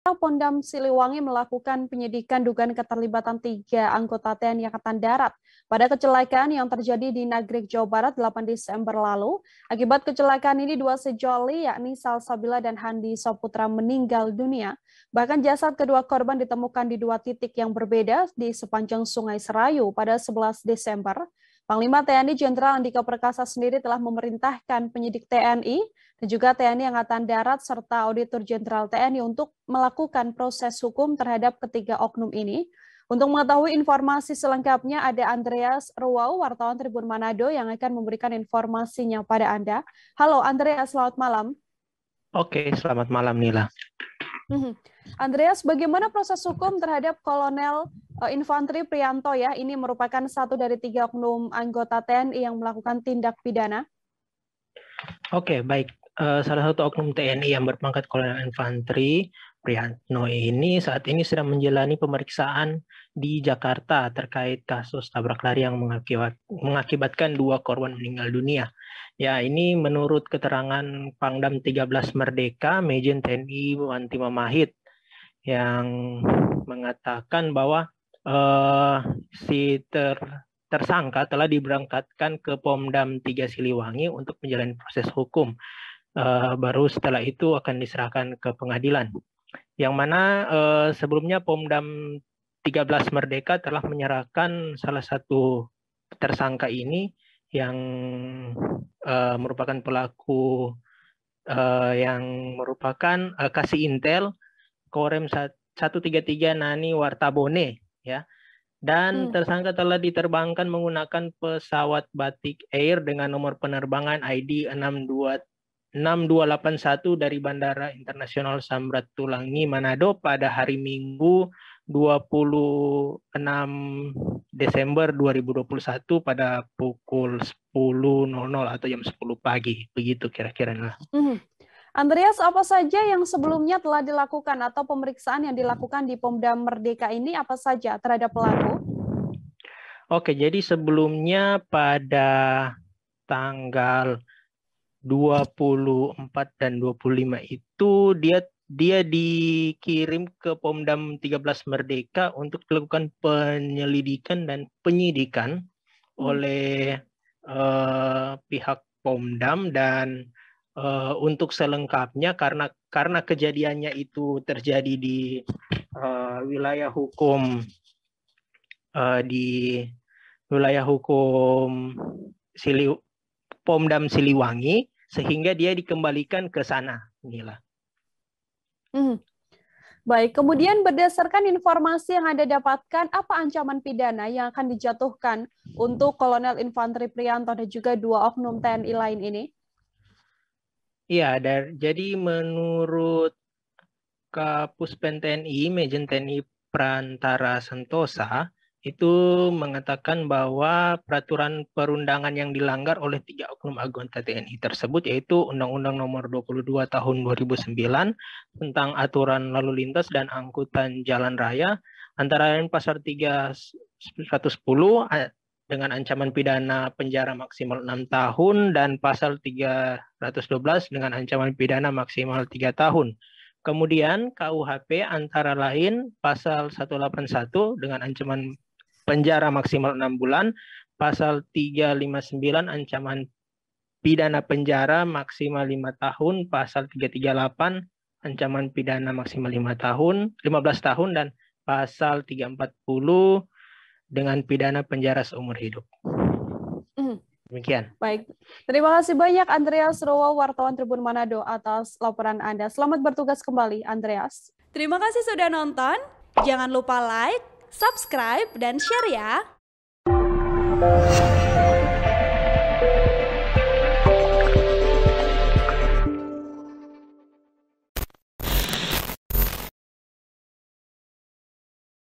Pondam Siliwangi melakukan penyidikan dugaan keterlibatan 3 anggota TNI Angkatan Darat pada kecelakaan yang terjadi di Nagreg, Jawa Barat 8 Desember lalu. Akibat kecelakaan ini 2 sejoli yakni Salsabila dan Handi Soputra meninggal dunia. Bahkan jasad kedua korban ditemukan di 2 titik yang berbeda di sepanjang Sungai Serayu pada 11 Desember. Panglima TNI Jenderal Andika Perkasa sendiri telah memerintahkan penyidik TNI dan juga TNI Angkatan Darat serta Auditor Jenderal TNI untuk melakukan proses hukum terhadap ketiga oknum ini. Untuk mengetahui informasi selengkapnya ada Andreas Ruwau, wartawan Tribun Manado yang akan memberikan informasinya pada Anda. Halo Andreas, selamat malam. Oke, selamat malam Nila. Andreas, bagaimana proses hukum terhadap Kolonel Infantri Prianto ya? Ini merupakan satu dari 3 oknum anggota TNI yang melakukan tindak pidana. Oke, baik. Salah satu oknum TNI yang berpangkat Kolonel Infantri Prianto ini saat ini sedang menjalani pemeriksaan di Jakarta terkait kasus tabrak lari yang mengakibatkan 2 korban meninggal dunia. Ya, ini menurut keterangan Pangdam 13 Merdeka, Majen TNI Wanti Mamahit, yang mengatakan bahwa si tersangka telah diberangkatkan ke Pomdam 3 Siliwangi untuk menjalani proses hukum. Baru setelah itu akan diserahkan ke pengadilan. Yang mana sebelumnya Pomdam 13 Merdeka telah menyerahkan salah satu tersangka ini yang merupakan pelaku yang merupakan kasih intel Korem 133 Nani Wartabone ya. Dan tersangka telah diterbangkan menggunakan pesawat Batik Air dengan nomor penerbangan ID 6281 dari Bandara Internasional Samratulangi Manado pada hari Minggu 26 Desember 2021 pada pukul 10.00 atau jam 10 pagi. Begitu kira-kira. Andreas, apa saja yang sebelumnya telah dilakukan atau pemeriksaan yang dilakukan di Pomdam Merdeka ini apa saja terhadap pelaku? Oke, jadi sebelumnya pada tanggal 24 dan 25 itu dia dikirim ke Pomdam 13 Merdeka untuk dilakukan penyelidikan dan penyidikan oleh pihak Pomdam. Dan untuk selengkapnya karena kejadiannya itu terjadi di wilayah hukum Pomdam Siliwangi, sehingga dia dikembalikan ke sana, Nila. Baik, kemudian berdasarkan informasi yang Anda dapatkan, apa ancaman pidana yang akan dijatuhkan untuk Kolonel Infantri Prianto dan juga 2 oknum TNI lain ini? Iya, jadi menurut Kapuspen TNI, Majen TNI Prantara Santosa, itu mengatakan bahwa peraturan perundangan yang dilanggar oleh 3 oknum anggota TNI tersebut yaitu Undang-Undang Nomor 22 Tahun 2009 tentang aturan lalu lintas dan angkutan jalan raya, antara lain pasal 310 dengan ancaman pidana penjara maksimal 6 tahun dan pasal 312 dengan ancaman pidana maksimal 3 tahun. Kemudian KUHP antara lain pasal 181 dengan ancaman penjara maksimal 6 bulan, pasal 359 ancaman pidana penjara maksimal 5 tahun, pasal 338 ancaman pidana maksimal 15 tahun, dan pasal 340 dengan pidana penjara seumur hidup. Demikian. Baik, terima kasih banyak Andreas Ruwau, wartawan Tribun Manado atas laporan Anda. Selamat bertugas kembali, Andreas. Terima kasih sudah nonton. Jangan lupa like, subscribe, dan share ya.